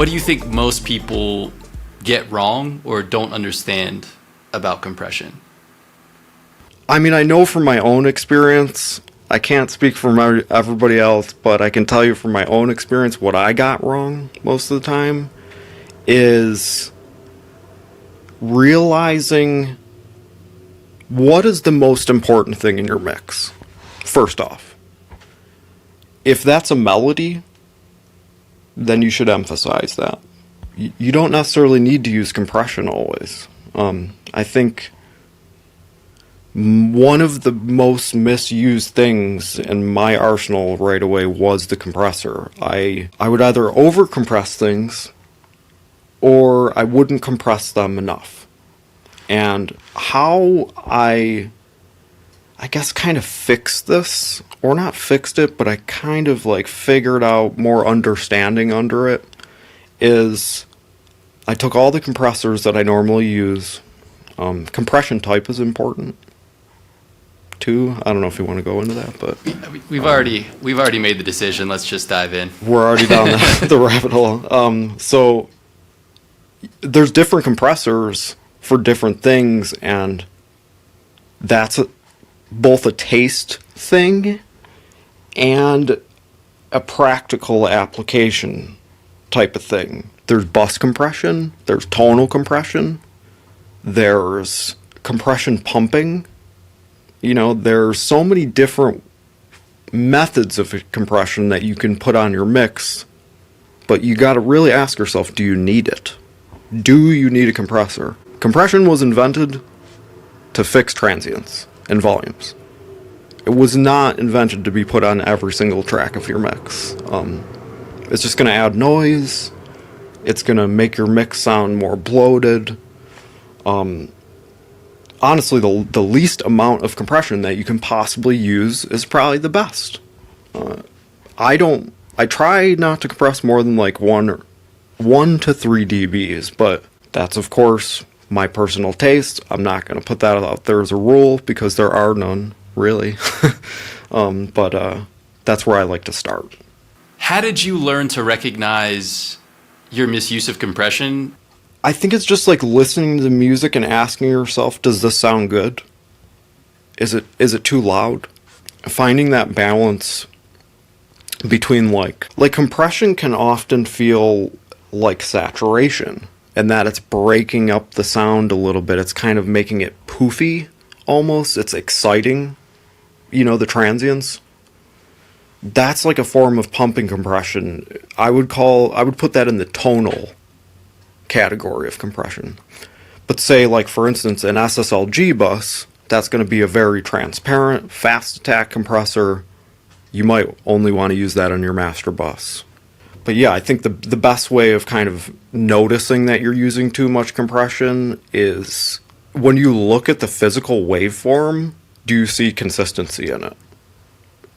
What do you think most people get wrong or don't understand about compression? I mean, I know from my own experience, I can't speak for everybody else, but I can tell you from my own experience what I got wrong most of the time is realizing what is the most important thing in your mix. First off, if that's a melody, then you should emphasize that. You don't necessarily need to use compression always. I think one of the most misused things in my arsenal right away was the compressor. I would either over compress things or I wouldn't compress them enough. And how I guess kind of fixed this, or not fixed it, but I kind of like figured out more understanding under it, is I took all the compressors that I normally use. Compression type is important too. I don't know if you want to go into that, but We've already made the decision. Let's just dive in. we're already down the rabbit hole. So there's different compressors for different things, and that's both a taste thing and a practical application type of thing. There's bus compression, there's tonal compression, there's compression pumping. You know, there's so many different methods of compression that you can put on your mix, but you got to really ask yourself, do you need it? Do you need a compressor? Compression was invented to fix transients and volumes. It was not invented to be put on every single track of your mix. It's just going to add noise. It's going to make your mix sound more bloated. Honestly, the least amount of compression that you can possibly use is probably the best. I try not to compress more than like 1 to 3 dBs, but that's of course my personal taste. I'm not going to put that out there as a rule because there are none, really. But that's where I like to start. How did you learn to recognize your misuse of compression? I think it's just like listening to the music and asking yourself, does this sound good? Is it too loud? Finding that balance between like compression can often feel like saturation, and that it's breaking up the sound a little bit. It's kind of making it poofy almost. It's exciting, the transients. That's like a form of pumping compression. I would put that in the tonal category of compression. But say, like, for instance, an SSLG bus, that's going to be a very transparent, fast attack compressor. You might only want to use that on your master bus. But yeah, I think the best way of kind of noticing that you're using too much compression is when you look at the physical waveform, do you see consistency in it?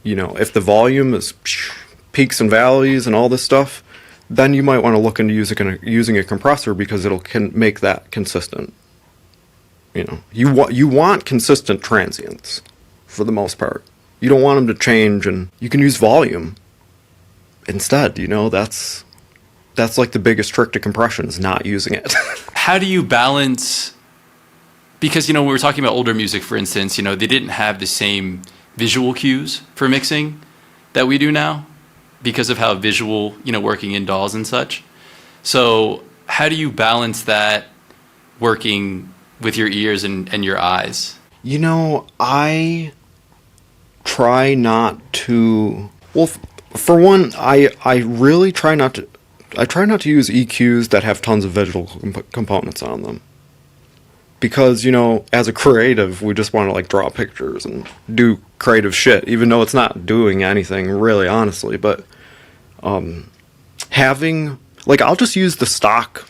If the volume is peaks and valleys and all this stuff, then you might want to look into using a compressor because it'll make that consistent. You want consistent transients for the most part. You don't want them to change, and you can use volume instead. That's like the biggest trick to compression is not using it. How do you balance? Because we were talking about older music, for instance. They didn't have the same visual cues for mixing that we do now, because of how visual, working in DAWs and such. So how do you balance that working with your ears and your eyes? I try not to, well, for one, I try not to use EQs that have tons of visual components on them. Because, as a creative, we just want to like draw pictures and do creative shit, even though it's not doing anything really, honestly. But having, like, I'll just use the stock,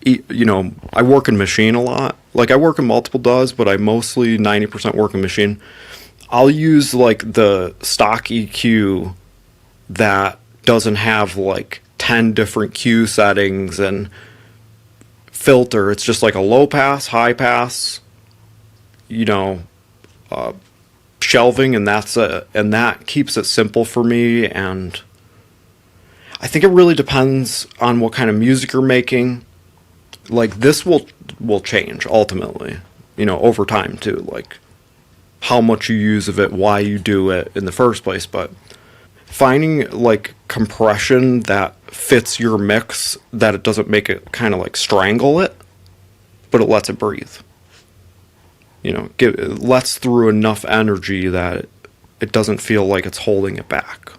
I work in Machine a lot. Like, I work in multiple DAWs, but I mostly 90% work in Machine. I'll use, like, the stock EQ that doesn't have, like, 10 different Q settings and filter. It's just like a low pass, high pass, shelving, and that's and that keeps it simple for me. And I think it really depends on what kind of music you're making. Like, this will change ultimately, over time too. Like, how much you use of it, why you do it in the first place. But finding like compression that fits your mix, that it doesn't make it kind of like strangle it, but it lets it breathe. It lets through enough energy that it doesn't feel like it's holding it back.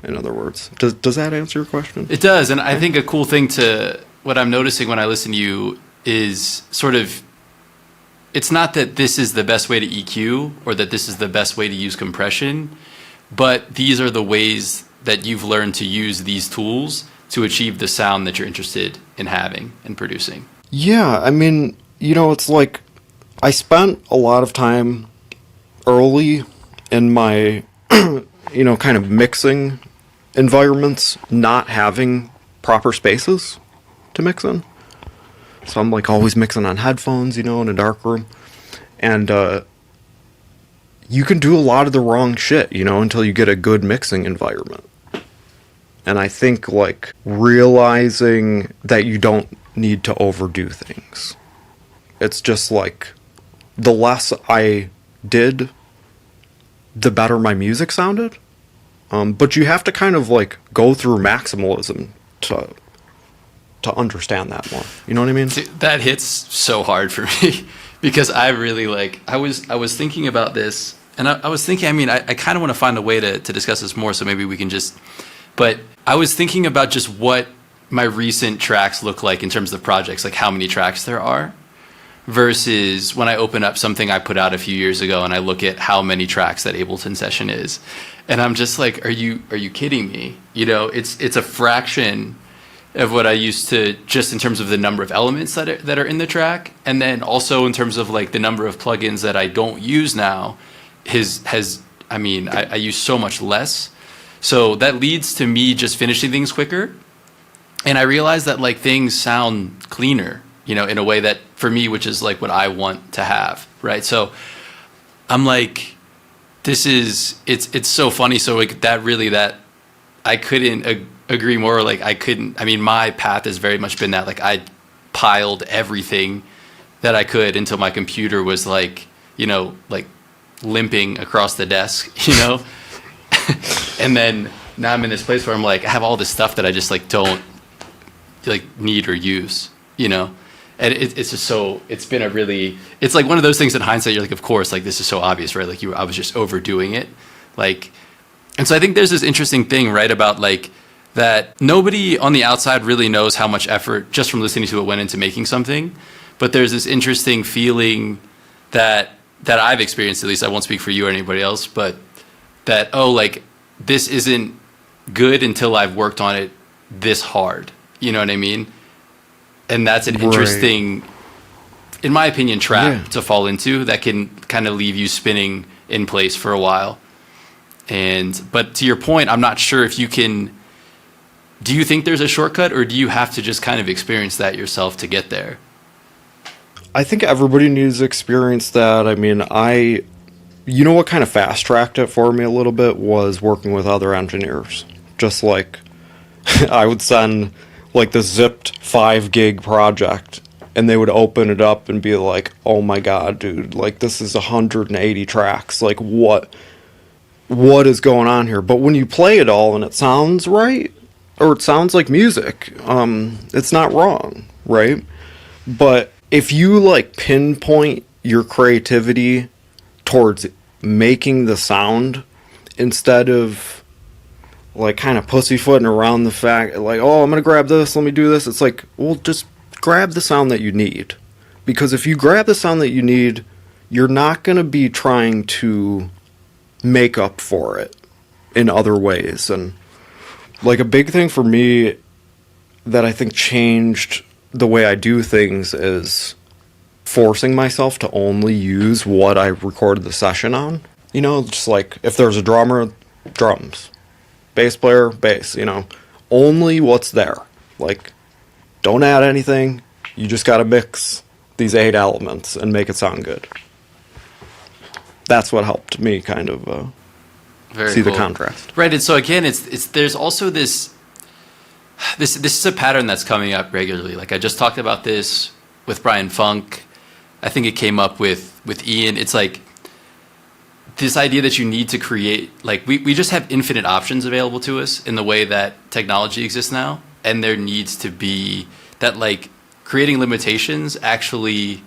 In other words, does that answer your question? It does, and I think a cool thing what I'm noticing when I listen to you is sort of, it's not that this is the best way to EQ or that this is the best way to use compression, but these are the ways that you've learned to use these tools to achieve the sound that you're interested in having and producing. Yeah, I mean, it's like I spent a lot of time early in my, kind of mixing environments not having proper spaces to mix in. So I'm like always mixing on headphones, in a dark room. And you can do a lot of the wrong shit, until you get a good mixing environment. And I think like realizing that you don't need to overdo things. It's just like the less I did, the better my music sounded. But you have to kind of like go through maximalism to understand that more. You know what I mean? That hits so hard for me because I really I was thinking about this, and I was thinking, I mean, I kind of want to find a way to discuss this more, so maybe we can but I was thinking about just what my recent tracks look like in terms of projects, like how many tracks there are, versus when I open up something I put out a few years ago and I look at how many tracks that Ableton session is. And I'm just like, are you kidding me? It's a fraction of what I used to, just in terms of the number of elements that are in the track, and then also in terms of like the number of plugins that I don't use now, I use so much less. So that leads to me just finishing things quicker, and I realize that like things sound cleaner, in a way that for me, which is like what I want to have, right? So I'm like, it's so funny. So like that I couldn't agree more. Like my path has very much been that like I piled everything that I could until my computer was like, like limping across the desk, and then now I'm in this place where I'm like, I have all this stuff that I just like don't like need or use, and it's just so, it's been it's like one of those things in hindsight, you're like, of course, like this is so obvious, right? Like I was just overdoing it. Like, and so I think there's this interesting thing, right, about like that nobody on the outside really knows how much effort just from listening to it went into making something. But there's this interesting feeling that I've experienced, at least I won't speak for you or anybody else, but that, like this isn't good until I've worked on it this hard. You know what I mean? And that's an interesting, in my opinion, trap to fall into that can kind of leave you spinning in place for a while. But to your point, I'm not sure if you can, do you think there's a shortcut, or do you have to just kind of experience that yourself to get there? I think everybody needs to experience that. I mean, what kind of fast tracked it for me a little bit was working with other engineers. Just like I would send like the zipped 5 gig project, and they would open it up and be like, oh my God, dude, like this is 180 tracks. Like what is going on here? But when you play it all and it sounds right, or it sounds like music, it's not wrong, right? But if you like pinpoint your creativity towards making the sound instead of like kind of pussyfooting around the fact like, oh, I'm gonna grab this, let me do this, it's like, well, just grab the sound that you need. Because if you grab the sound that you need, you're not gonna be trying to make up for it in other ways. And like a big thing for me that I think changed the way I do things is forcing myself to only use what I recorded the session on. Just like if there's a drummer, drums, bass player, bass, only what's there. Like, don't add anything. You just gotta mix these 8 elements and make it sound good. That's what helped me kind of. Very see the cool. contrast. Right, and so again, it's there's also this is a pattern that's coming up regularly. Like I just talked about this with Brian Funk. I think it came up with Ian. It's like this idea that you need to create, like we just have infinite options available to us in the way that technology exists now, and there needs to be that, like, creating limitations actually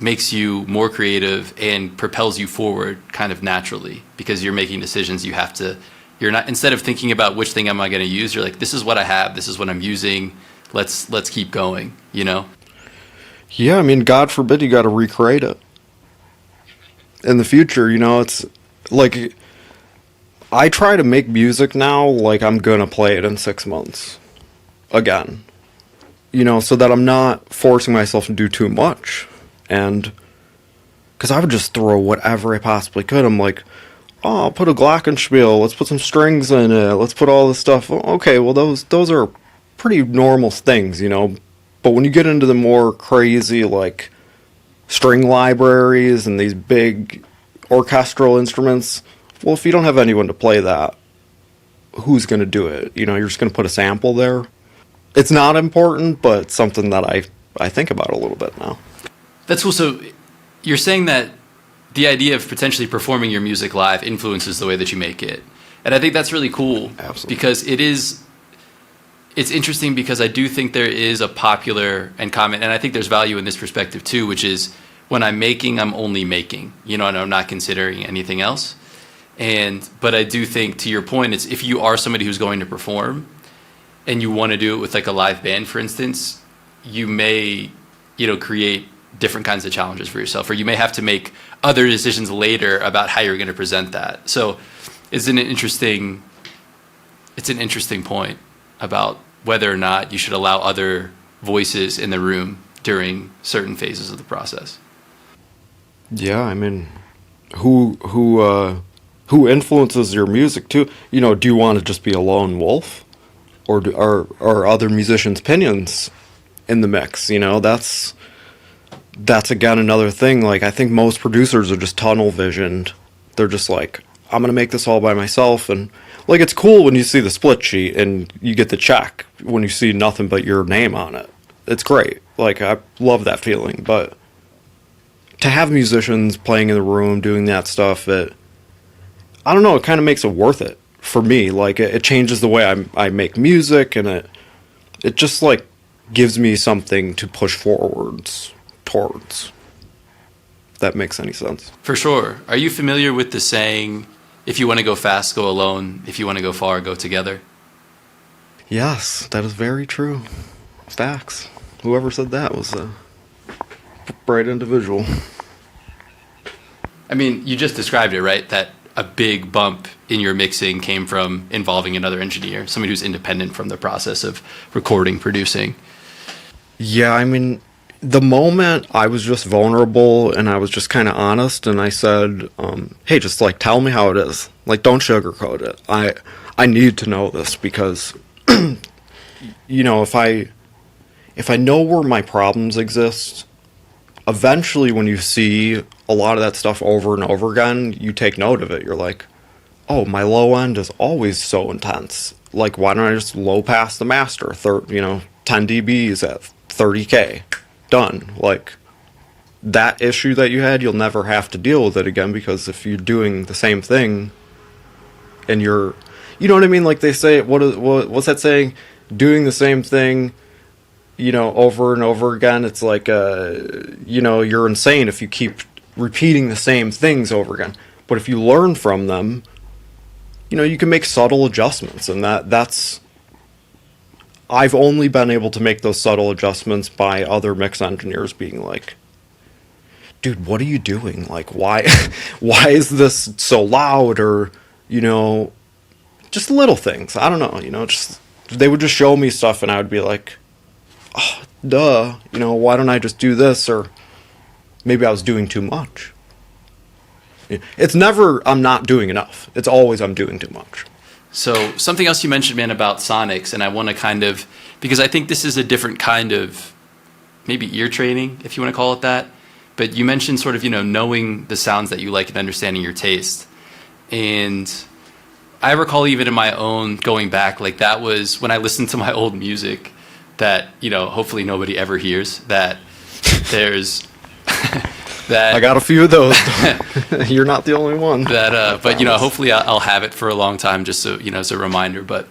makes you more creative and propels you forward kind of naturally, because you're making decisions. You're not, instead of thinking about which thing am I going to use, you're like, this is what I have, this is what I'm using, let's keep going, you know? Yeah, I mean, God forbid you got to recreate it in the future. You know, it's like I try to make music now like I'm gonna play it in 6 months again, you know, so that I'm not forcing myself to do too much. And because I would just throw whatever I possibly could. I'm like, oh, I'll put a glockenspiel, let's put some strings in it, let's put all this stuff. Okay, well, those are pretty normal things, you know. But when you get into the more crazy, like, string libraries and these big orchestral instruments, well, if you don't have anyone to play that, who's going to do it? You know, you're just going to put a sample there. It's not important, but it's something that I think about a little bit now. That's cool. So you're saying that the idea of potentially performing your music live influences the way that you make it. And I think that's really cool. Absolutely. Because it's interesting, because I do think there is a popular and common, and I think there's value in this perspective too, which is when I'm making, I'm only making, you know, and I'm not considering anything else. But I do think, to your point, it's if you are somebody who's going to perform and you want to do it with like a live band, for instance, you may, you know, create different kinds of challenges for yourself, or you may have to make other decisions later about how you're going to present that. So it's an interesting point about whether or not you should allow other voices in the room during certain phases of the process. Yeah, I mean, who influences your music too? You know, do you want to just be a lone wolf, or are other musicians' opinions in the mix? You know, that's again another thing. Like, I think most producers are just tunnel visioned. They're just like, I'm gonna make this all by myself, and like, it's cool when you see the split sheet and you get the check when you see nothing but your name on it. It's great. Like, I love that feeling. But to have musicians playing in the room doing that stuff, I don't know, it kind of makes it worth it for me. Like, it changes the way I make music, and it just, like, gives me something to push forwards towards. If that makes any sense. For sure. Are you familiar with the saying, if you want to go fast, go alone. If you want to go far, go together? Yes, that is very true. Facts. Whoever said that was a bright individual. I mean, you just described it, right? That a big bump in your mixing came from involving another engineer, somebody who's independent from the process of recording, producing. Yeah, I mean, the moment I was just vulnerable and I was just kind of honest, and I said, hey, just, like, tell me how it is. Like, don't sugarcoat it. I need to know this, because, you know, if I know where my problems exist, eventually when you see a lot of that stuff over and over again, you take note of it. You're like, oh, my low end is always so intense. Like, why don't I just low pass the master? 10 dBs at 30K. Done. Like, that issue that you had, you'll never have to deal with it again, because if you're doing the same thing and you know what I mean? Like, they say, what's that saying? Doing the same thing, you know, over and over again. It's like, you know, you're insane if you keep repeating the same things over again. But if you learn from them, you know, you can make subtle adjustments, and that's I've only been able to make those subtle adjustments by other mix engineers being like, dude, what are you doing? Like, why is this so loud? Or, you know, just little things. I don't know, you know, just, they would just show me stuff and I would be like, oh, duh, you know, why don't I just do this? Or maybe I was doing too much. It's never I'm not doing enough. It's always I'm doing too much. So something else you mentioned, man, about sonics, and I want to kind of, because I think this is a different kind of maybe ear training, if you want to call it that. But you mentioned sort of, you know, knowing the sounds that you like and understanding your taste. And I recall even in my own going back, like that was when I listened to my old music that, hopefully nobody ever hears, that there's that I got a few of those. You're not the only one. but hopefully I'll have it for a long time just so, as a reminder. But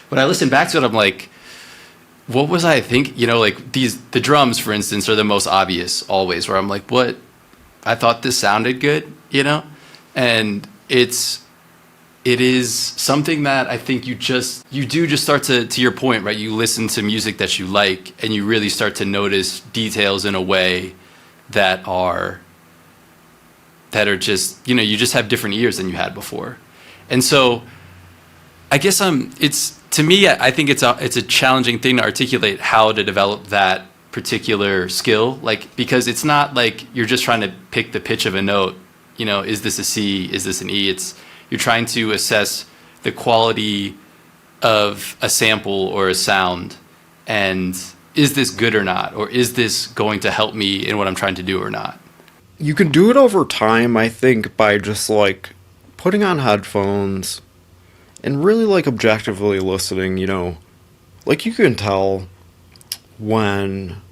when I listen back to it, I'm like, what was I thinking? Like the drums, for instance, are the most obvious always, where I'm like, what? I thought this sounded good, and it is something that I think you do just start to your point, right? You listen to music that you like and you really start to notice details in a way that are just, you just have different ears than you had before. And so I guess to me, I think it's a challenging thing to articulate how to develop that particular skill, like, because it's not like you're just trying to pick the pitch of a note, is this a C, is this an E? You're trying to assess the quality of a sample or a sound, and is this good or not, or is this going to help me in what I'm trying to do or not? You can do it over time, I think, by just like putting on headphones and really like objectively listening, like you can tell when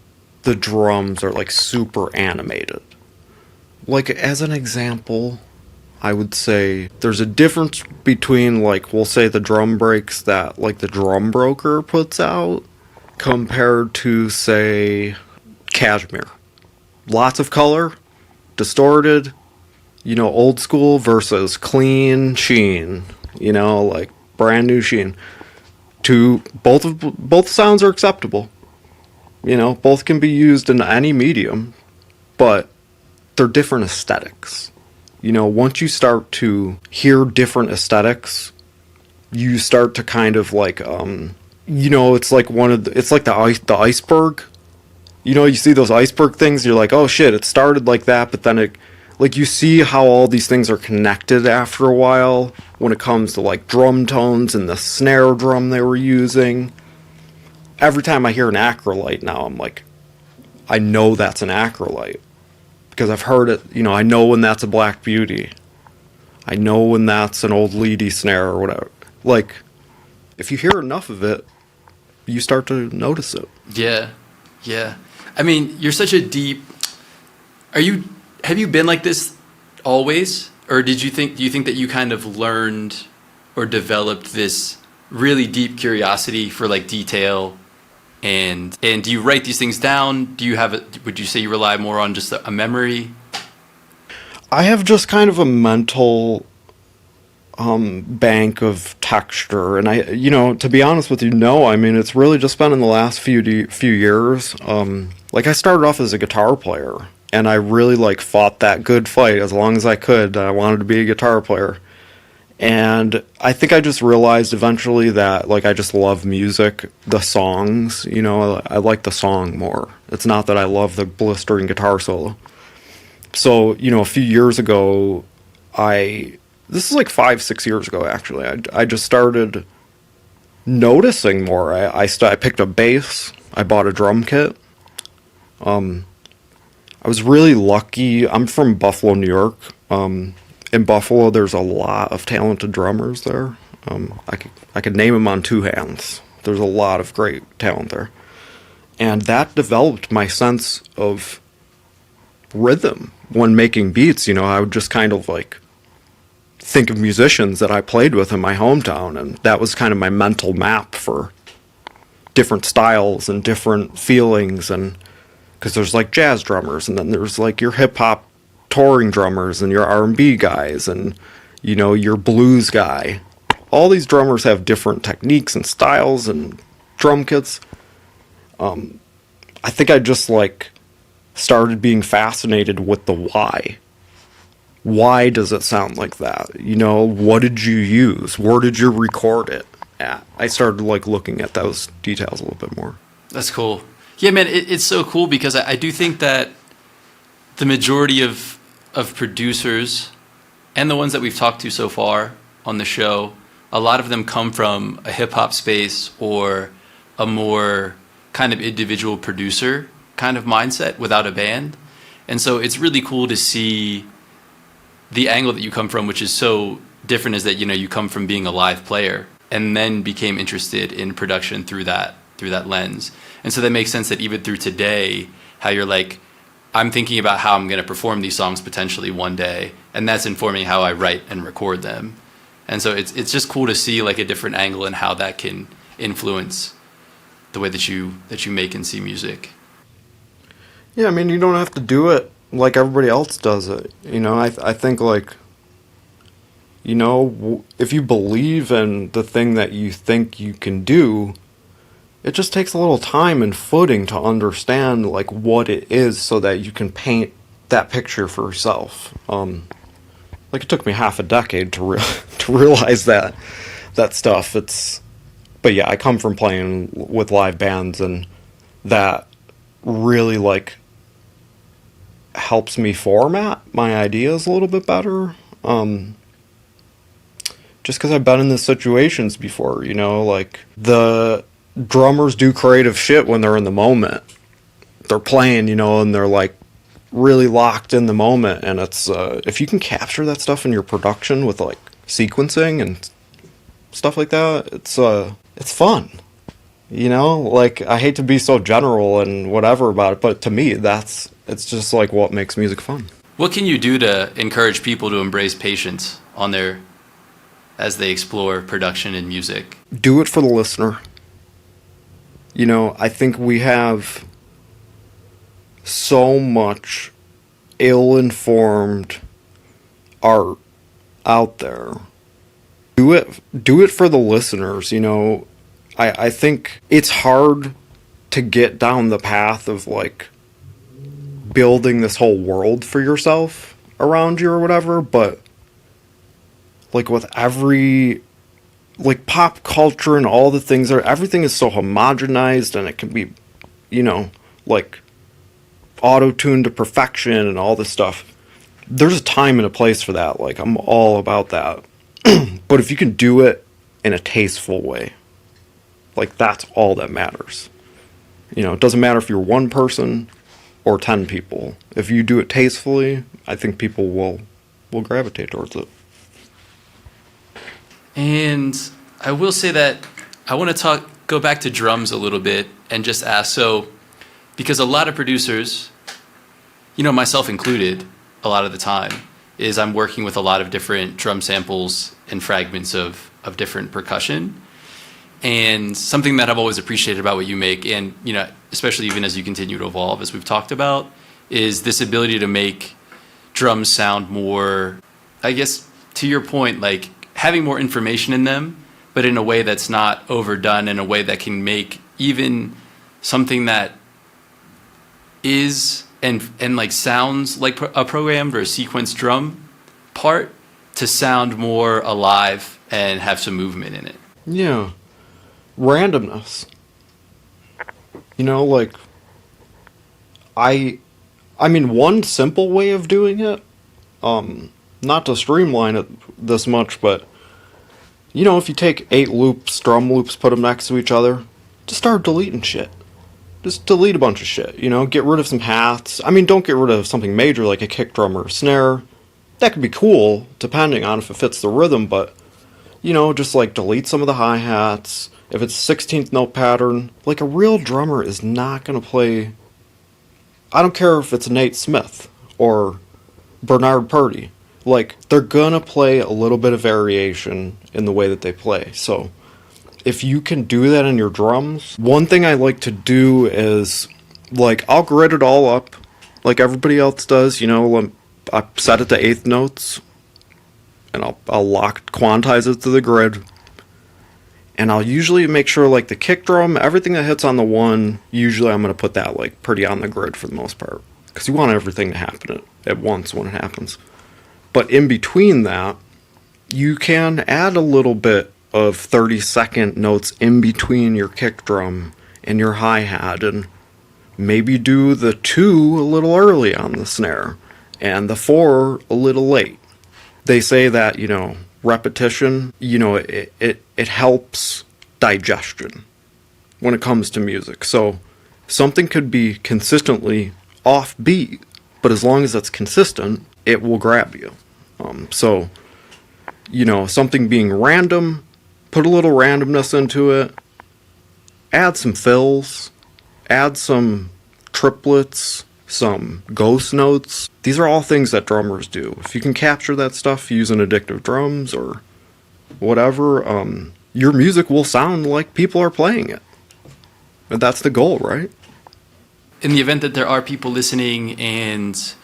the drums are like super animated. Like as an example, I would say there's a difference between, like, we'll say the drum breaks that, like, the drum broker puts out compared to, say, Cashmere. Lots of color, distorted, old school versus clean sheen, like brand new sheen. Both sounds are acceptable. Both can be used in any medium, but they're different aesthetics. Once you start to hear different aesthetics, you start to kind of like, it's like it's like the iceberg. You see those iceberg things, you're like, oh shit, it started like that, but then you see how all these things are connected after a while when it comes to like drum tones and the snare drum they were using. Every time I hear an acrolite now, I'm like, I know that's an acrolite. Because I've heard it, I know when that's a Black Beauty. I know when that's an old leady snare or whatever. Like, if you hear enough of it, you start to notice it. Yeah, yeah. I mean, you're such a deep... Have you been like this always? Or do you think that you kind of learned or developed this really deep curiosity for like detail? And do you write these things down? Would you say you rely more on just a memory? I have just kind of a mental bank of texture, and to be honest with you, no. I mean, it's really just been in the last few years. Like I started off as a guitar player, and I really like fought that good fight as long as I could. I wanted to be a guitar player. And I think I just realized eventually that, like, I just love music, the songs, I like the song more. It's not that I love the blistering guitar solo. So, a few years ago, this is like 5-6 years ago, actually, I just started noticing more. I picked up bass, I bought a drum kit. I was really lucky. I'm from Buffalo, New York. In Buffalo, there's a lot of talented drummers there. I could name them on two hands. There's a lot of great talent there. And that developed my sense of rhythm when making beats. I would just kind of like think of musicians that I played with in my hometown, and that was kind of my mental map for different styles and different feelings. And because there's like jazz drummers, and then there's like your hip-hop touring drummers and your R&B guys and your blues guy. All these drummers have different techniques and styles and drum kits. I think I just like started being fascinated with the why. Why does it sound like that? What did you use? Where did you record it at? I started like looking at those details a little bit more. That's cool. Yeah, man, it's so cool because I do think that the majority of producers and the ones that we've talked to so far on the show, a lot of them come from a hip-hop space or a more kind of individual producer kind of mindset without a band. And so it's really cool to see the angle that you come from, which is so different is that, you come from being a live player and then became interested in production through that lens. And so that makes sense that even through today, how you're like, I'm thinking about how I'm going to perform these songs potentially one day, and that's informing how I write and record them. And so it's just cool to see like a different angle and how that can influence the way that you make and see music. Yeah, I mean, you don't have to do it like everybody else does it. I think like, if you believe in the thing that you think you can do, it just takes a little time and footing to understand like what it is so that you can paint that picture for yourself. Like it took me half a decade to to realize that stuff. But yeah, I come from playing with live bands, and that really like helps me format my ideas a little bit better. Just because I've been in these situations before, like the drummers do creative shit when they're in the moment. They're playing, and they're like really locked in the moment. And it's if you can capture that stuff in your production with like sequencing and stuff like that, it's fun. Like I hate to be so general and whatever about it, but to me it's just like what makes music fun. What can you do to encourage people to embrace patience as they explore production and music? Do it for the listener. I think we have so much ill-informed art out there. Do it for the listeners. I think it's hard to get down the path of like building this whole world for yourself around you or whatever, but like with every like pop culture and all the things everything is so homogenized, and it can be, like auto-tuned to perfection and all this stuff. There's a time and a place for that. Like I'm all about that. But if you can do it in a tasteful way, like that's all that matters. It doesn't matter if you're one person or 10 people. If you do it tastefully, I think people will gravitate towards it. And I will say that I want to go back to drums a little bit and just ask, so, because a lot of producers, myself included, a lot of the time, is I'm working with a lot of different drum samples and fragments of different percussion. And something that I've always appreciated about what you make, and, especially even as you continue to evolve, as we've talked about, is this ability to make drums sound more, I guess, to your point, like, having more information in them, but in a way that's not overdone, in a way that can make even something that is and like sounds like a programmed or a sequenced drum part to sound more alive and have some movement in it. Yeah. Randomness. Like I mean, one simple way of doing it, not to streamline it this much, but if you take 8 loops, drum loops, put them next to each other, just start deleting shit. Just delete a bunch of shit, get rid of some hats. I mean, don't get rid of something major like a kick drum or a snare. That could be cool, depending on if it fits the rhythm, but, just like delete some of the hi-hats. If it's 16th note pattern, like a real drummer is not going to play. I don't care if it's Nate Smith or Bernard Purdy. Like, they're going to play a little bit of variation in the way that they play. So, if you can do that in your drums, one thing I like to do is, like, I'll grid it all up like everybody else does. I set it to 8th notes, and I'll quantize it to the grid. And I'll usually make sure, like, the kick drum, everything that hits on the one, usually I'm going to put that, like, pretty on the grid for the most part. Because you want everything to happen at once when it happens. But in between that, you can add a little bit of 30-second notes in between your kick drum and your hi-hat, and maybe do the 2 a little early on the snare, and the 4 a little late. They say that, repetition, it helps digestion when it comes to music. So something could be consistently offbeat, but as long as it's consistent, it will grab you. So something being random, put a little randomness into it, add some fills, add some triplets, some ghost notes. These are all things that drummers do. If you can capture that stuff using addictive drums or whatever, your music will sound like people are playing it. And that's the goal, right? In the event that there are people listening, and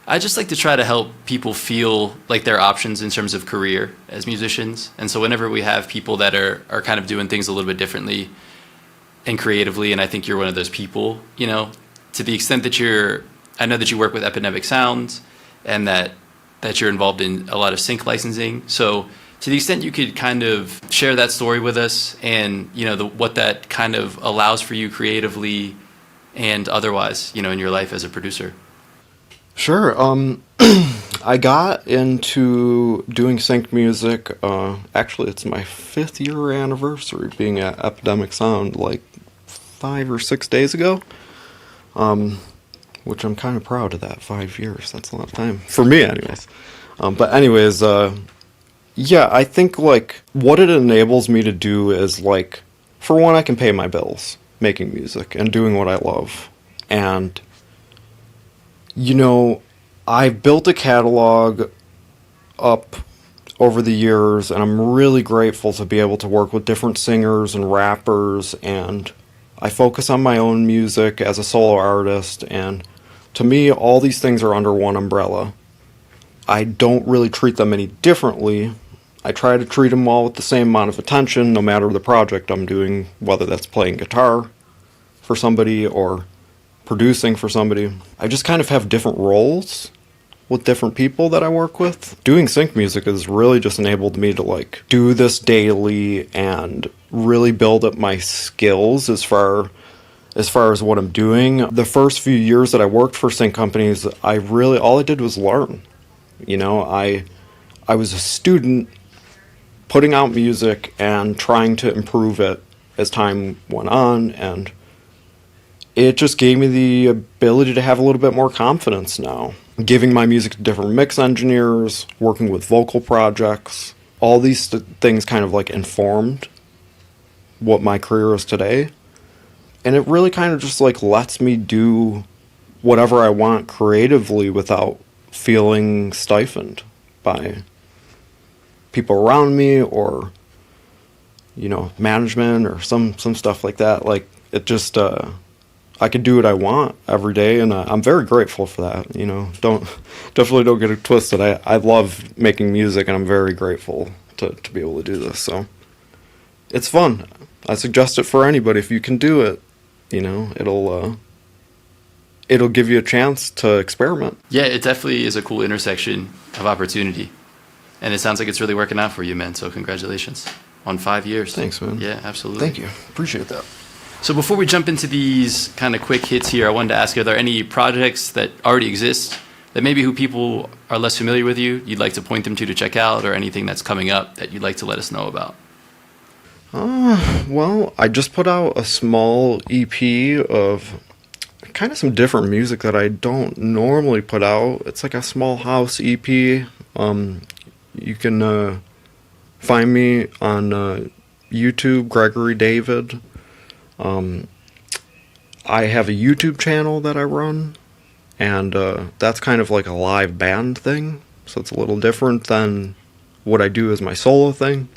I just like to try to help people feel like there are options in terms of career as musicians. And so whenever we have people that are kind of doing things a little bit differently and creatively, and I think you're one of those people, to the extent that I know that you work with Epidemic Sounds and that you're involved in a lot of sync licensing. So to the extent you could kind of share that story with us and, what that kind of allows for you creatively and otherwise, in your life as a producer. Sure. I got into doing sync music. Actually, it's my 5th year anniversary being at Epidemic Sound, like 5 or 6 days ago. Which I'm kind of proud of that. 5 years. That's a lot of time for me, anyways. But anyways, yeah, I think like what it enables me to do is like, for one, I can pay my bills making music and doing what I love. And I've built a catalog up over the years, and I'm really grateful to be able to work with different singers and rappers, and I focus on my own music as a solo artist, and to me, all these things are under one umbrella. I don't really treat them any differently. I try to treat them all with the same amount of attention, no matter the project I'm doing, whether that's playing guitar for somebody or producing for somebody. I just kind of have different roles with different people that I work with. Doing sync music has really just enabled me to like do this daily and really build up my skills as far as what I'm doing. The first few years that I worked for sync companies, all I did was learn. I was a student putting out music and trying to improve it as time went on, and it just gave me the ability to have a little bit more confidence now. Giving my music to different mix engineers, working with vocal projects, all these things kind of like informed what my career is today. And it really kind of just like lets me do whatever I want creatively without feeling stifled by people around me or, management or some stuff like that. Like, it just, I can do what I want every day, and I'm very grateful for that. Definitely don't get it twisted. I love making music, and I'm very grateful to be able to do this. So it's fun. I suggest it for anybody. If you can do it, it'll give you a chance to experiment. Yeah, it definitely is a cool intersection of opportunity, and it sounds like it's really working out for you, man. So congratulations on 5 years. Thanks, man. Yeah, absolutely. Thank you. Appreciate that. So before we jump into these kind of quick hits here, I wanted to ask you, are there any projects that already exist that maybe who people are less familiar with you'd like to point them to check out, or anything that's coming up that you'd like to let us know about? Well, I just put out a small EP of kind of some different music that I don't normally put out. It's like a small house EP. You can find me on YouTube, Gregory David. I have a YouTube channel that I run, and that's kind of like a live band thing, so it's a little different than what I do as my solo thing.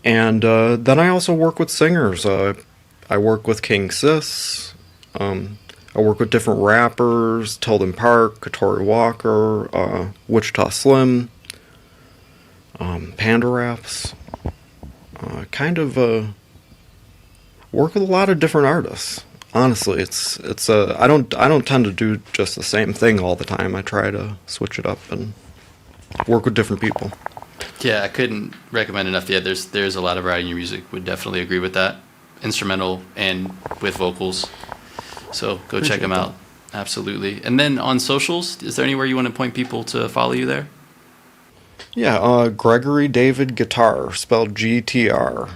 And then I also work with singers. I work with King Sis. I work with different rappers, Tilden Park, Katori Walker, Wichita Slim, Panda Raps. Work with a lot of different artists. Honestly, I don't tend to do just the same thing all the time. I try to switch it up and work with different people. Yeah, I couldn't recommend enough. Yeah, there's a lot of variety in your music. Would definitely agree with that. Instrumental and with vocals. So go check them out. Absolutely. And then on socials, is there anywhere you want to point people to follow you there? Yeah, Gregory David Guitar, spelled GTR,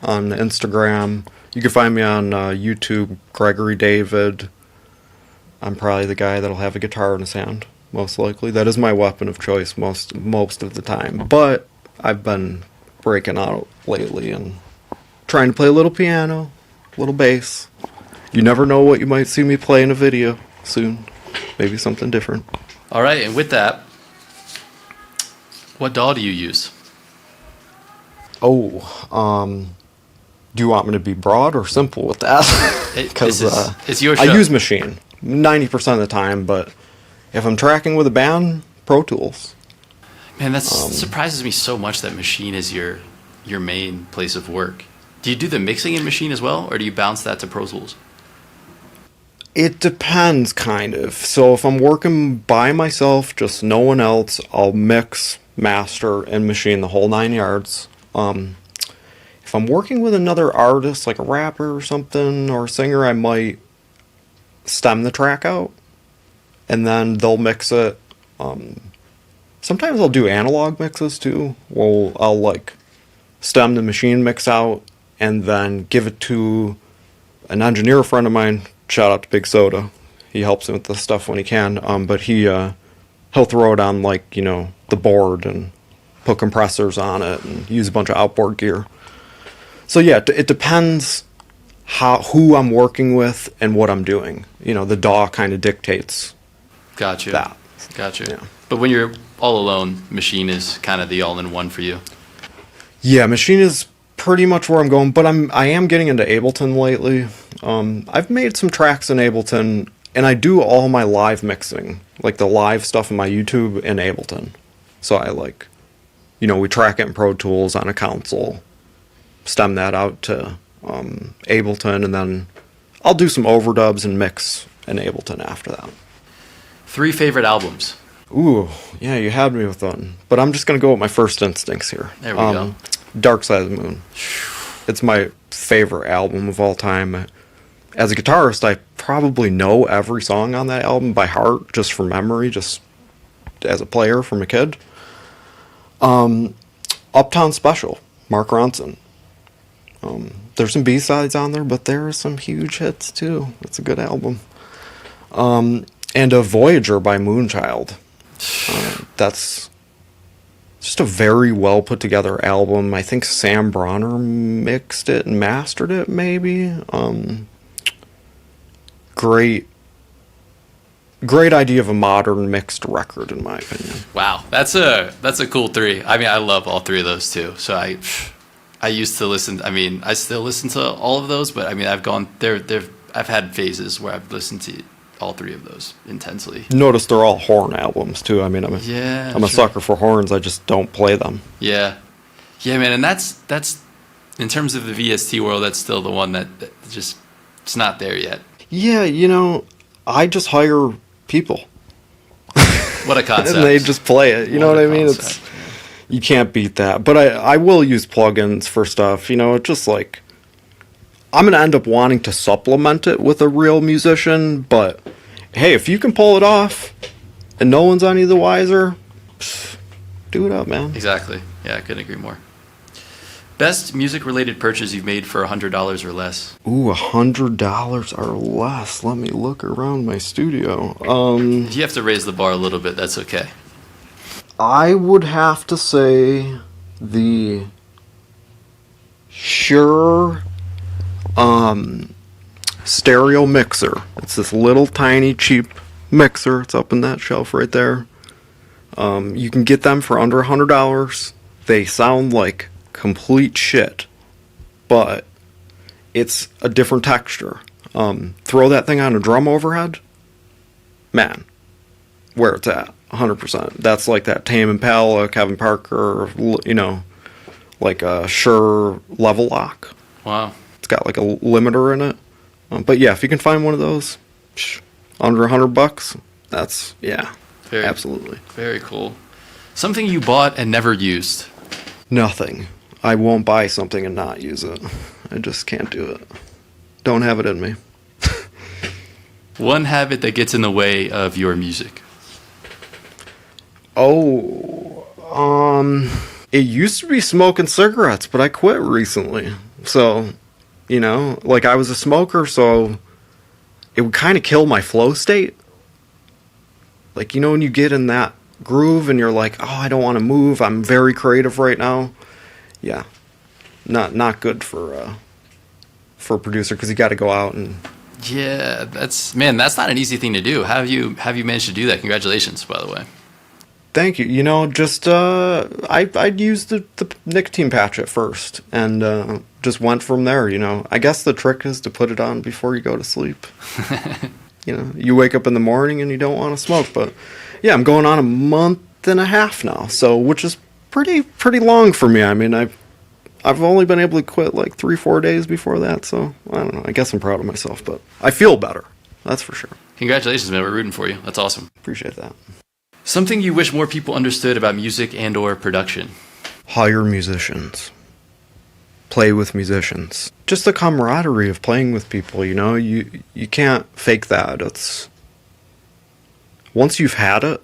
on Instagram. You can find me on YouTube, Gregory David. I'm probably the guy that'll have a guitar in his hand. most likely. That is my weapon of choice most of the time. But I've been breaking out lately and trying to play a little piano, a little bass. You never know what you might see me play in a video soon. Maybe something different. All right, and with that, what DAW do you use? Do you want me to be broad or simple with that? Because it's your show. I use Machine 90% of the time, but if I'm tracking with a band, Pro Tools. Man, that surprises me so much that Machine is your main place of work. Do you do the mixing in Machine as well, or do you bounce that to Pro Tools? It depends, kind of. So if I'm working by myself, just no one else, I'll mix, master, and Machine the whole 9 yards. If I'm working with another artist, like a rapper or something, or a singer, I might stem the track out, and then they'll mix it. Sometimes I'll do analog mixes too. Well, I'll like stem the Machine mix out, and then give it to an engineer friend of mine. Shout out to Big Soda. He helps me with this stuff when he can. But he'll throw it on like, the board and put compressors on it and use a bunch of outboard gear. So yeah, it depends who I'm working with and what I'm doing. The DAW kind of dictates Gotcha. that. Gotcha. Yeah. But when you're all alone, Machine is kind of the all-in-one for you. Yeah, Machine is pretty much where I'm going, but I am getting into Ableton lately. I've made some tracks in Ableton, and I do all my live mixing, like the live stuff on my YouTube in Ableton. So I we track it in Pro Tools on a console, stem that out to Ableton, and then I'll do some overdubs and mix in Ableton after that. 3 favorite albums. Ooh, yeah, you had me with one. But I'm just going to go with my first instincts here. There we go. Dark Side of the Moon. It's my favorite album of all time. As a guitarist, I probably know every song on that album by heart, just from memory, just as a player from a kid. Uptown Special, Mark Ronson. There's some B-sides on there, but there are some huge hits too. It's a good album. And a Voyager by Moonchild. That's just a very well put together album. I think Sam Bronner mixed it and mastered it, maybe. Great idea of a modern mixed record, in my opinion. Wow, that's a cool 3. I mean, I love all 3 of those too. So I used to listen. I mean, I still listen to all of those, but I mean, I've gone there. I've had phases where I've listened to all 3 of those intensely. Notice they're all horn albums too. I mean, I'm a sucker for horns. I just don't play them. Yeah, man, and that's in terms of the VST world, that's still the one that just it's not there yet. Yeah, I just hire people. What a concept! And they just play it. You know what I mean? You can't beat that. But I will use plugins for stuff. It's just like I'm going to end up wanting to supplement it with a real musician. But hey, if you can pull it off and no one's any the wiser, do it up, man. Exactly. Yeah, I couldn't agree more. Best music-related purchase you've made for $100 or less? Ooh, $100 or less. Let me look around my studio. If you have to raise the bar a little bit, that's okay. I would have to say the Shure stereo mixer. It's this little tiny cheap mixer. It's up in that shelf right there. You can get them for under $100. They sound like complete shit, but it's a different texture. Throw that thing on a drum overhead, man, where it's at, 100%. That's like that Tame Impala, Kevin Parker, like a Shure level lock. Wow. It's got like a limiter in it. But yeah, if you can find one of those, under $100, that's, yeah, absolutely. Very cool. Something you bought and never used? Nothing. I won't buy something and not use it. I just can't do it. Don't have it in me. One habit that gets in the way of your music? It used to be smoking cigarettes, but I quit recently. So, I was a smoker, so it would kind of kill my flow state. Like, you know, when you get in that groove and you're like, oh, I don't want to move, I'm very creative right now. Yeah, not good for a producer, because you got to go out and. Yeah, that's not an easy thing to do. How have you managed to do that? Congratulations, by the way. Thank you. You know, just I'd used the nicotine patch at first, and just went from there. You know, I guess the trick is to put it on before you go to sleep. You know, you wake up in the morning and you don't want to smoke. But yeah, I'm going on a month and a half now, so which is pretty long for me. I mean, I've only been able to quit like 3-4 days before that, so I don't know. I guess I'm proud of myself, but I feel better. That's for sure. Congratulations, man. We're rooting for you. That's awesome. Appreciate that. Something you wish more people understood about music and/or production. Hire musicians. Play with musicians. Just the camaraderie of playing with people, you know, you can't fake that. It's once you've had it,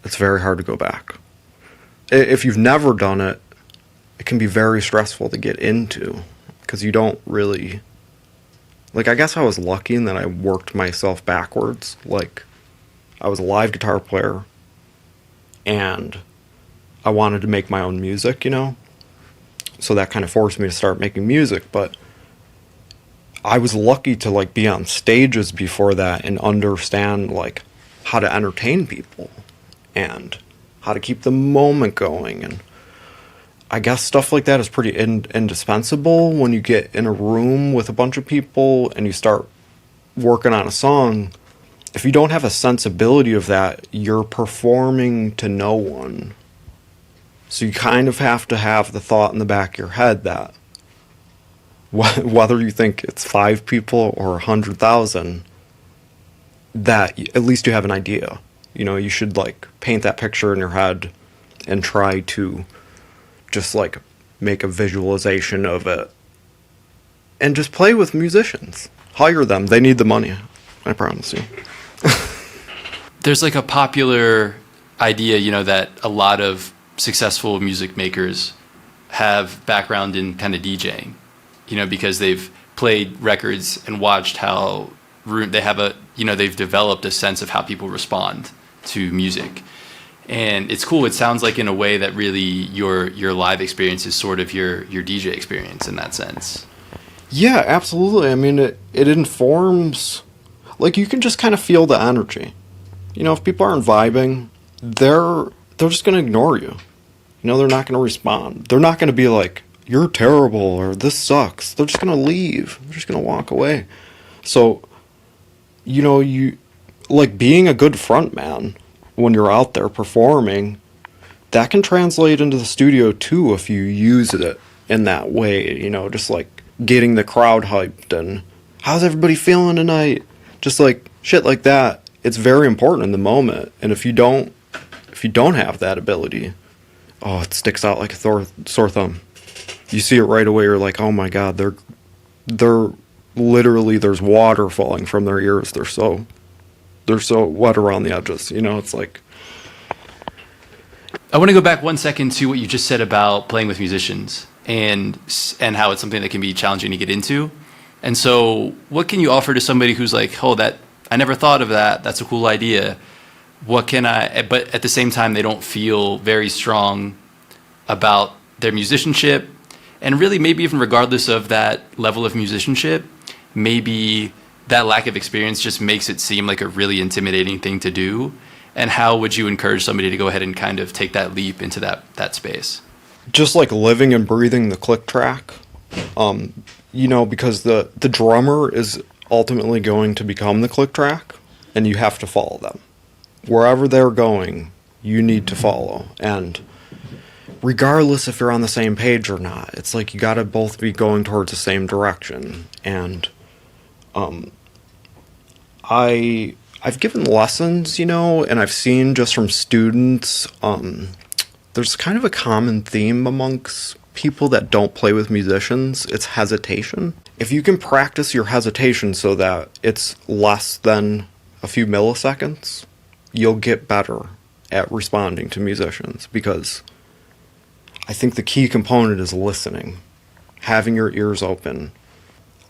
it's very hard to go back. If you've never done it, it can be very stressful to get into, because you don't really, like, I guess I was lucky in that I worked myself backwards. Like, I was a live guitar player, and I wanted to make my own music, you know? So that kind of forced me to start making music, but I was lucky to, like, be on stages before that and understand, like, how to entertain people and how to keep the moment going. And I guess stuff like that is pretty indispensable when you get in a room with a bunch of people and you start working on a song. If you don't have a sensibility of that, you're performing to no one. So you kind of have to have the thought in the back of your head that whether you think it's 5 people or 100,000, that at least you have an idea. You know, you should, like, paint that picture in your head and try to just, like, make a visualization of it. And just play with musicians. Hire them. They need the money. I promise you. There's, like, a popular idea, you know, that a lot of successful music makers have background in kind of DJing, you know, because they've played records and watched how they have they've developed a sense of how people respond to music. And it's cool. It sounds like in a way that really your live experience is sort of your DJ experience in that sense. Yeah, absolutely. I mean, it informs, like, you can just kind of feel the energy. You know, if people aren't vibing, they're just going to ignore you. You know, they're not going to respond. They're not going to be like, you're terrible or this sucks. They're just going to leave. They're just going to walk away. So, you know, you like being a good front man when you're out there performing, that can translate into the studio too if you use it in that way, you know, just like getting the crowd hyped and how's everybody feeling tonight? Just like shit like that. It's very important in the moment. And if you don't have that ability, oh, it sticks out like a sore thumb. You see it right away. You're like, oh my God, they're literally, there's water falling from their ears. They're so wet around the edges. You know, it's like. I want to go back 1 second to what you just said about playing with musicians and how it's something that can be challenging to get into. And so what can you offer to somebody who's like, oh, that I never thought of that. That's a cool idea. But at the same time, they don't feel very strong about their musicianship. And really, maybe even regardless of that level of musicianship, maybe that lack of experience just makes it seem like a really intimidating thing to do. And how would you encourage somebody to go ahead and kind of take that leap into that space? Just like living and breathing the click track. You know, because the drummer is ultimately going to become the click track, and you have to follow them. Wherever they're going, you need to follow. And regardless if you're on the same page or not, it's like you got to both be going towards the same direction. And I've given lessons, you know, and I've seen just from students, there's kind of a common theme amongst people that don't play with musicians. It's hesitation. If you can practice your hesitation so that it's less than a few milliseconds, you'll get better at responding to musicians, because I think the key component is listening, having your ears open.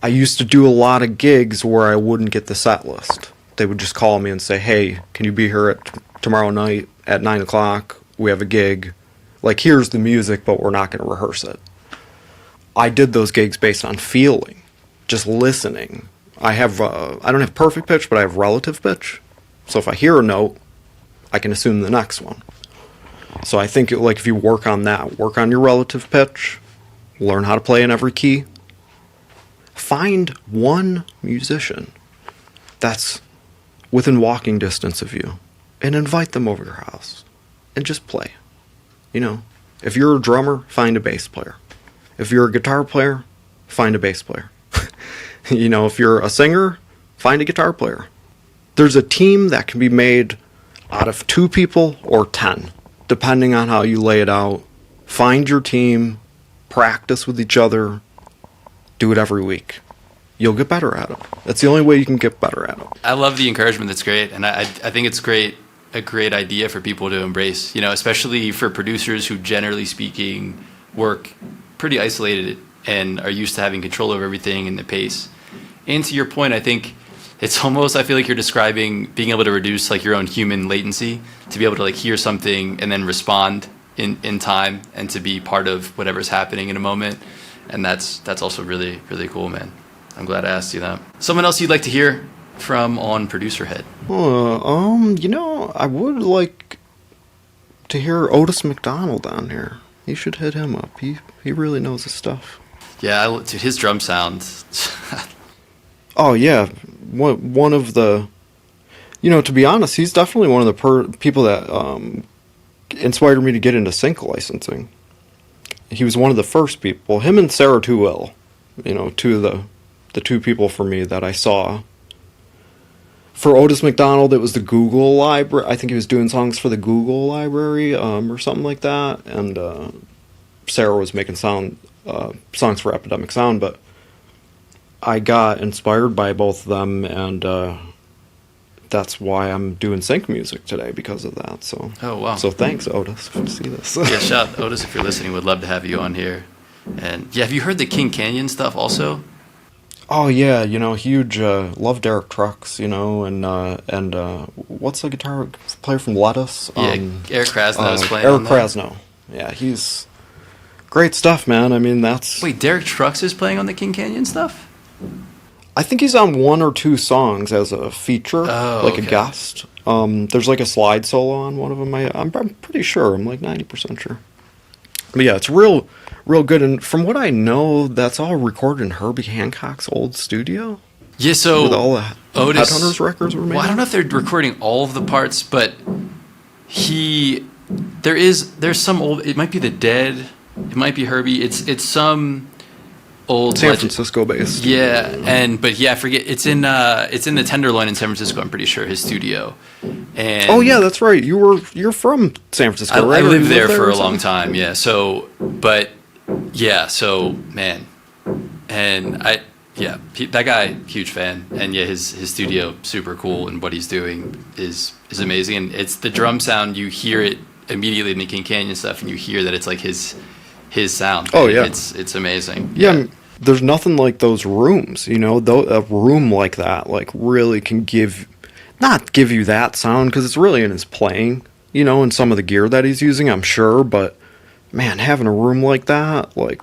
I used to do a lot of gigs where I wouldn't get the set list they would just call me and say, hey, can you be here tomorrow night at 9 o'clock? We have a gig. Like, here's the music, but we're not going to rehearse it. I did those gigs based on feeling, just listening. I don't have perfect pitch, but I have relative pitch. So if I hear a note, I can assume the next one. So I think, like, if you work on that, work on your relative pitch, learn how to play in every key, find one musician that's within walking distance of you and invite them over your house and just play. You know, if you're a drummer, find a bass player. If you're a guitar player, find a bass player. You know, if you're a singer, find a guitar player. There's a team that can be made out of 2 people or 10, depending on how you lay it out. Find your team, practice with each other, do it every week. You'll get better at it. That's the only way you can get better at it. I love the encouragement. That's great. And I think it's a great idea for people to embrace, you know, especially for producers who, generally speaking, work pretty isolated and are used to having control over everything and the pace. And to your point, I think it's almost, I feel like you're describing being able to reduce like your own human latency, to be able to like hear something and then respond in time and to be part of whatever's happening in a moment. And that's also really, really cool, man. I'm glad I asked you that. Someone else you'd like to hear from on ProducerHead? You know, I would like to hear Otis McDonald on here. You should hit him up. He really knows his stuff. Yeah, dude, his drum sound. Oh yeah, one of the, you know, to be honest, he's definitely one of the people that inspired me to get into sync licensing. He was one of the first people. Him and Sarah Tuell, you know, the 2 people for me that I saw. For Otis McDonald, it was the Google library. I think he was doing songs for the Google library or something like that. And Sarah was making songs for Epidemic Sound. But I got inspired by both of them, and that's why I'm doing sync music today, because of that. So, oh, wow. So thanks, Otis, if you see this. Yeah, shout out Otis if you're listening. Would love to have you on here. And yeah, have you heard the King Canyon stuff also? Oh yeah, you know, huge. Love Derek Trucks, you know, and what's the guitar player from Lettuce? Yeah, Eric Krasnow is playing. Eric on that. Krasnow, yeah, he's great stuff, man. I mean, that's. Wait, Derek Trucks is playing on the King Canyon stuff? I think he's on 1 or 2 songs as a feature, like a guest. There's like a slide solo on one of them. I'm pretty sure. I'm like 90% sure. But yeah, it's real good. And from what I know, that's all recorded in Herbie Hancock's old studio. Yeah, so with all the Otis, Headhunters records were made. Well, I don't know if they're recording all of the parts, but there's some old. It might be the Dead. It might be Herbie. It's some old San Francisco based. Yeah, but I forget. It's in the Tenderloin in San Francisco. I'm pretty sure his studio. And oh yeah, that's right. You're from San Francisco, right? I lived there for a long time. Yeah. So, man, and that guy, huge fan, and yeah, his studio super cool, and what he's doing is amazing. And it's the drum sound, you hear it immediately in the King Canyon stuff, and you hear that it's like his sound. Oh yeah, it's amazing. Yeah. There's nothing like those rooms, you know. A room like that, like, really can not give you that sound, because it's really in his playing, you know, and some of the gear that he's using, I'm sure. But man, having a room like that, like,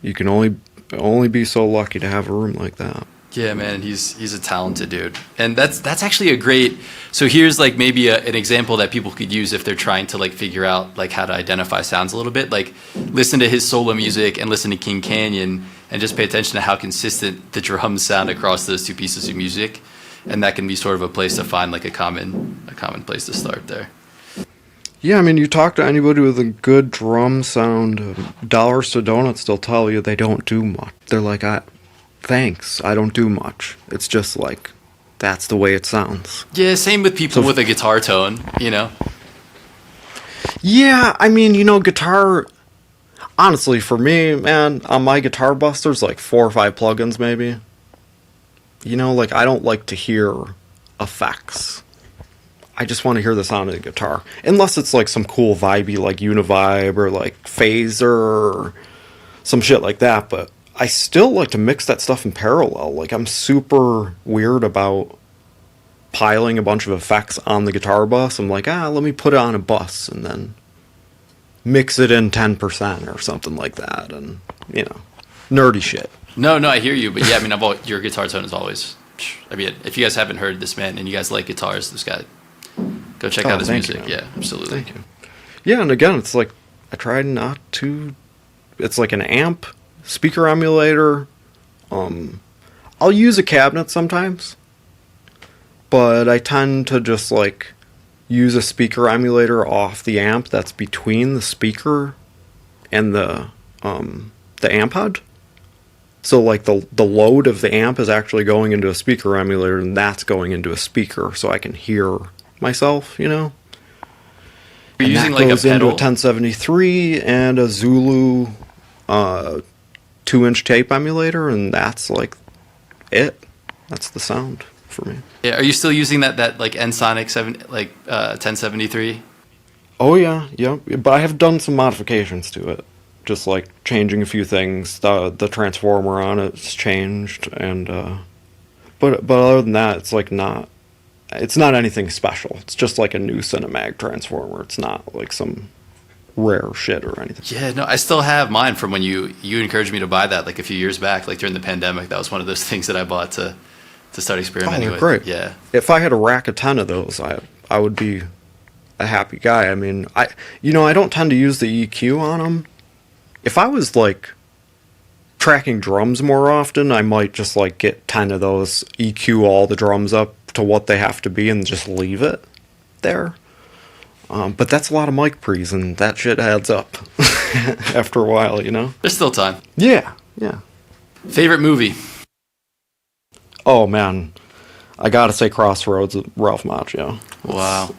you can only be so lucky to have a room like that. Yeah, man, he's a talented dude, and that's actually a great. So here's like maybe an example that people could use if they're trying to like figure out like how to identify sounds a little bit. Like, listen to his solo music and listen to King Canyon, and just pay attention to how consistent the drums sound across those 2 pieces of music, and that can be sort of a place to find like a common place to start there. Yeah, I mean, you talk to anybody with a good drum sound, dollars to donuts, they'll tell you they don't do much. They're like, thanks, I don't do much. It's just like, that's the way it sounds. Yeah, same with people with a guitar tone, you know? Yeah, I mean, you know, guitar, honestly, for me, man, on my guitar bus, there's like 4 or 5 plugins, maybe. You know, like, I don't like to hear effects. I just want to hear the sound of the guitar. Unless it's like some cool vibey, like Univibe or like Phaser or some shit like that. But I still like to mix that stuff in parallel. Like, I'm super weird about piling a bunch of effects on the guitar bus. I'm like, let me put it on a bus and then mix it in 10% or something like that. And, nerdy shit. No, I hear you. But yeah, I mean, your guitar tone is always, I mean, if you guys haven't heard this man and you guys like guitars, this guy, go check out his music. You. Yeah, absolutely. Thank you. Yeah, and again, it's like, I tried not to, it's like an amp, speaker emulator. I'll use a cabinet sometimes, but I tend to just like use a speaker emulator off the amp that's between the speaker and the amp head. So like the load of the amp is actually going into a speaker emulator, and that's going into a speaker, so I can hear myself. You're and using that like goes a pedal? into a 1073 and a Zulu 2-inch tape emulator, and that's like it. That's the sound for me. Yeah, are you still using that like Ensoniq 1073? Oh yeah, but I have done some modifications to it, just like changing a few things. The transformer on it's changed, and but other than that, it's like it's not anything special. It's just like a new Cinemag transformer. It's not like some rare shit or anything. Yeah, no, I still have mine from when you encouraged me to buy that like a few years back, like during the pandemic. That was one of those things that I bought to start experimenting with. Great. Yeah. If I had a rack of 10 of those, I would be a happy guy. I mean, I don't tend to use the EQ on them. If I was like tracking drums more often, I might just like get 10 of those, EQ all the drums up to what they have to be, and just leave it there. But that's a lot of mic pre's, and that shit adds up after a while, There's still time. Yeah. Favorite movie? Oh, man. I gotta say Crossroads with Ralph Macchio. Wow.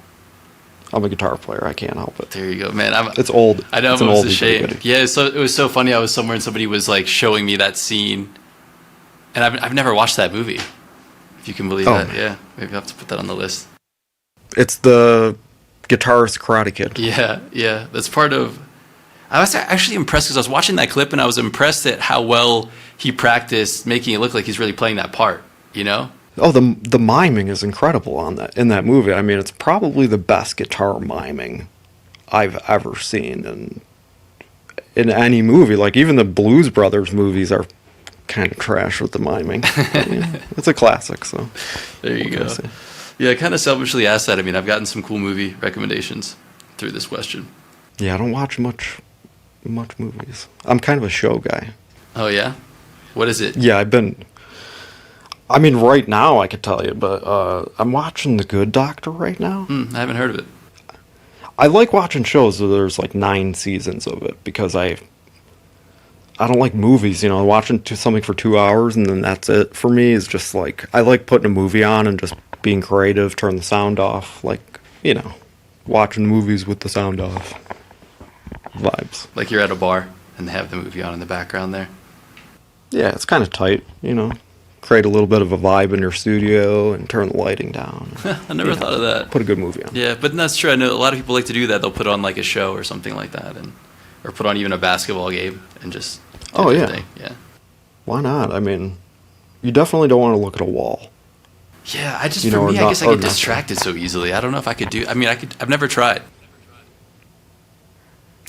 I'm a guitar player. I can't help it. There you go, man. It's old. I know, it's but it was a oldie shame. goodie. Yeah, so it was so funny. I was somewhere and somebody was like showing me that scene, and I've never watched that movie. If you can believe that, yeah. Maybe I'll have to put that on the list. It's the guitarist Karate Kid. Yeah. That's part of. I was actually impressed because I was watching that clip and I was impressed at how well he practiced making it look like he's really playing that part. Oh, the miming is incredible in that movie. I mean, it's probably the best guitar miming I've ever seen in any movie. Like even the Blues Brothers movies are kind of trash with the miming. But, it's a classic. So there you go. Yeah, I kind of selfishly asked that. I mean, I've gotten some cool movie recommendations through this question. Yeah, I don't watch much movies. I'm kind of a show guy. Oh yeah, what is it? Yeah, I mean, right now I could tell you, but I'm watching The Good Doctor right now. I haven't heard of it. I like watching shows where there's like 9 seasons of it, because I don't like movies, watching something for 2 hours and then that's it. For me, is just like, I like putting a movie on and just being creative, turn the sound off, like, watching movies with the sound off. Vibes. Like you're at a bar and they have the movie on in the background there. Yeah, it's kind of tight, create a little bit of a vibe in your studio and turn the lighting down. I never thought of that. Put a good movie on. Yeah, but that's true. I know a lot of people like to do that. They'll put on like a show or something like that, or put on even a basketball game and just do everything. Yeah. Why not? I mean, you definitely don't want to look at a wall. Yeah, I guess I get distracted so easily. I don't know if I could do. I mean, I've never tried.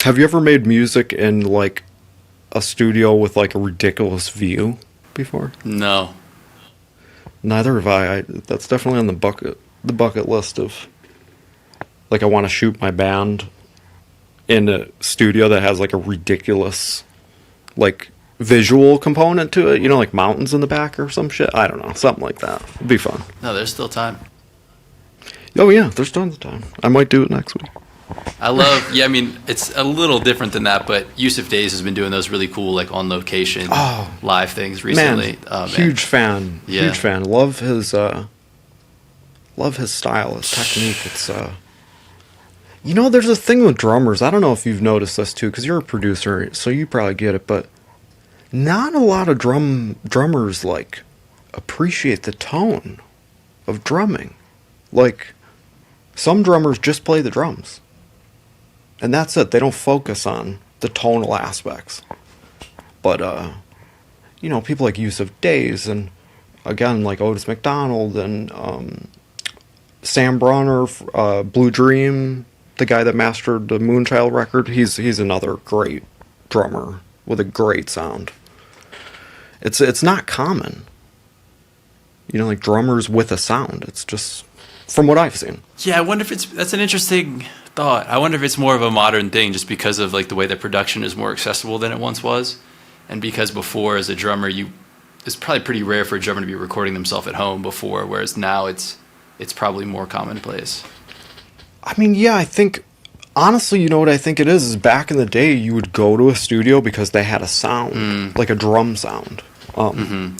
Have you ever made music in like a studio with like a ridiculous view before? No. Neither have I. That's definitely on the bucket list of, like, I want to shoot my band in a studio that has like a ridiculous like visual component to it, like mountains in the back or some shit. I don't know, something like that. It'd be fun. No, there's still time. Oh yeah, there's tons of time. I might do it next week. I mean, it's a little different than that, but Yusuf Days has been doing those really cool, like, on location live things recently. Man, huge fan. Yeah. Huge fan. Love his style, his technique. It's there's a thing with drummers. I don't know if you've noticed this too, because you're a producer, so you probably get it, but not a lot of drummers like appreciate the tone of drumming. Like, some drummers just play the drums. And that's it. They don't focus on the tonal aspects. But, people like Yusuf Days and, again, like Otis McDonald and Sam Bronner, Blue Dream, the guy that mastered the Moonchild record, he's another great drummer with a great sound. It's not common. You know, like drummers with a sound. It's just from what I've seen. Yeah, I wonder if that's an interesting thought. I wonder if it's more of a modern thing just because of like the way that production is more accessible than it once was. And because before as a drummer it's probably pretty rare for a drummer to be recording themselves at home before, whereas now it's probably more commonplace. I mean, yeah, I think honestly, you know what I think it is back in the day you would go to a studio because they had a sound, like a drum sound. You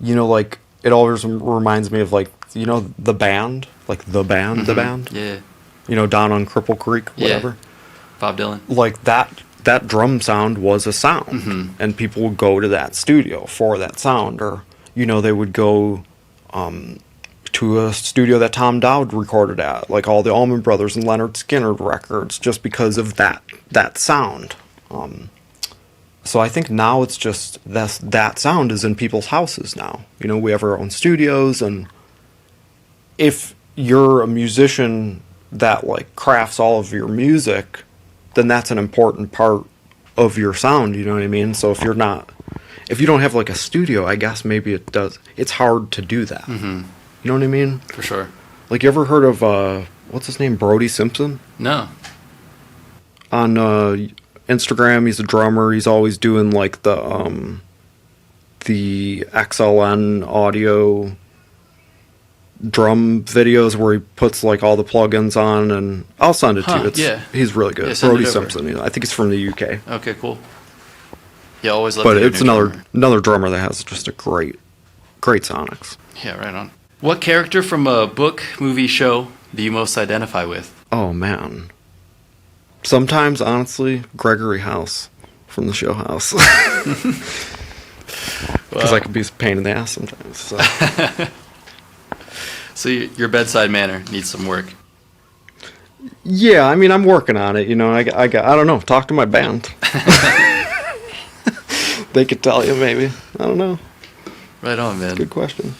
know, like it always reminds me of like, you know, the band, like the band. Yeah. You know, down on Cripple Creek, whatever. Yeah. Bob Dylan. Like that drum sound was a sound, and people would go to that studio for that sound, or you know, they would go to a studio that Tom Dowd recorded at, like all the Allman Brothers and Leonard Skinner records, just because of that sound. So I think now it's just that sound is in people's houses now. You know, we have our own studios, and if you're a musician that like crafts all of your music, then that's an important part of your sound, you know what I mean? So if you don't have like a studio, I guess maybe it's hard to do that. You know what I mean? For sure. Like, you ever heard of what's his name, Brody Simpson? No. On Instagram, he's a drummer. He's always doing like the XLN audio drum videos where he puts like all the plugins on, and I'll send it to you. He's really good. Yeah, Brody Simpson. I think he's from the UK. Okay, cool. Yeah, always love. But it's another drummer that has just a great sonics. Yeah, right on. What character from a book, movie, show do you most identify with? Oh man. Sometimes, honestly, Gregory House from the show House. Because I could be a pain in the ass sometimes. So. So your bedside manner needs some work. Yeah, I mean, I'm working on it. You know, I don't know. Talk to my band. They could tell you, maybe. I don't know. Right on, man. Good question.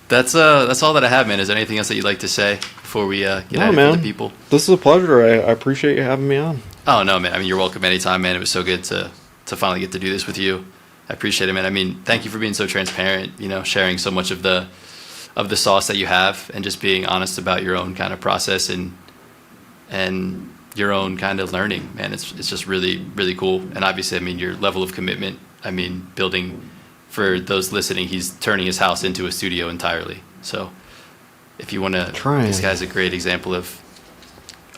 That's all that I have, man. Is there anything else that you'd like to say before we get out of the people? This is a pleasure. I appreciate you having me on. Oh no, man. I mean, you're welcome anytime, man. It was so good to finally get to do this with you. I appreciate it, man. I mean, thank you for being so transparent. You know, sharing so much of the sauce that you have, and just being honest about your own kind of process and your own kind of learning, man. It's just really, really cool. And obviously, I mean, your level of commitment. I mean, building. For those listening, he's turning his house into a studio entirely. So if you want to, this guy's a great example of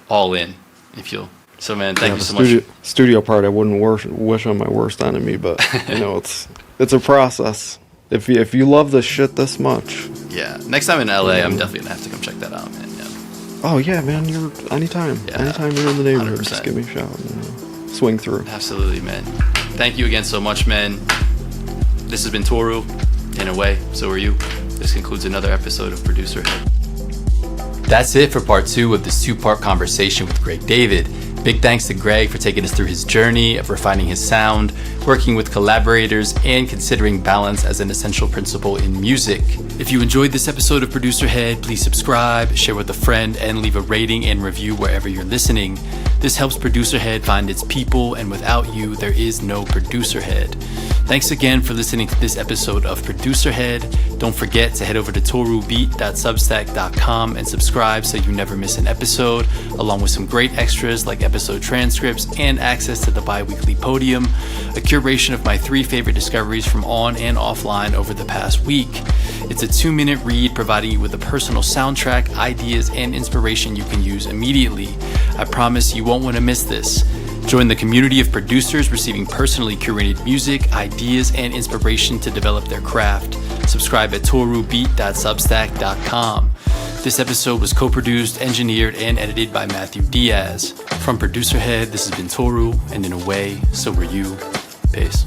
all in, if you'll. So, man, thank you so much. Studio part, I wouldn't wish on my worst enemy, but, you know, it's a process. If you love this shit this much. Yeah. Next time in LA, I'm definitely going to have to come check that out, man. Yeah. Oh, yeah, man. Anytime. Yeah, anytime you're in the neighborhood, 100%. Just give me a shout and swing through. Absolutely, man. Thank you again so much, man. This has been Toru. In a way, so are you. This concludes another episode of ProducerHead. That's it for part 2 of this 2-part conversation with Greg David. Big thanks to Greg for taking us through his journey of refining his sound, working with collaborators, and considering balance as an essential principle in music. If you enjoyed this episode of ProducerHead, please subscribe, share with a friend, and leave a rating and review wherever you're listening. This helps ProducerHead find its people, and without you, there is no ProducerHead. Thanks again for listening to this episode of ProducerHead. Don't forget to head over to torubeat.substack.com and subscribe so you never miss an episode, along with some great extras like episode transcripts and access to the bi-weekly podium, a curation of my 3 favorite discoveries from on and offline over the past week. It's a 2-minute read providing you with a personal soundtrack, ideas, and inspiration you can use immediately. I promise you won't want to miss this. Join the community of producers receiving personally curated music, ideas, and inspiration to develop their craft. Subscribe at torubeat.substack.com. This episode was co-produced, engineered, and edited by Matthew Diaz. From ProducerHead, this has been Toru, and in a way, so were you. Peace.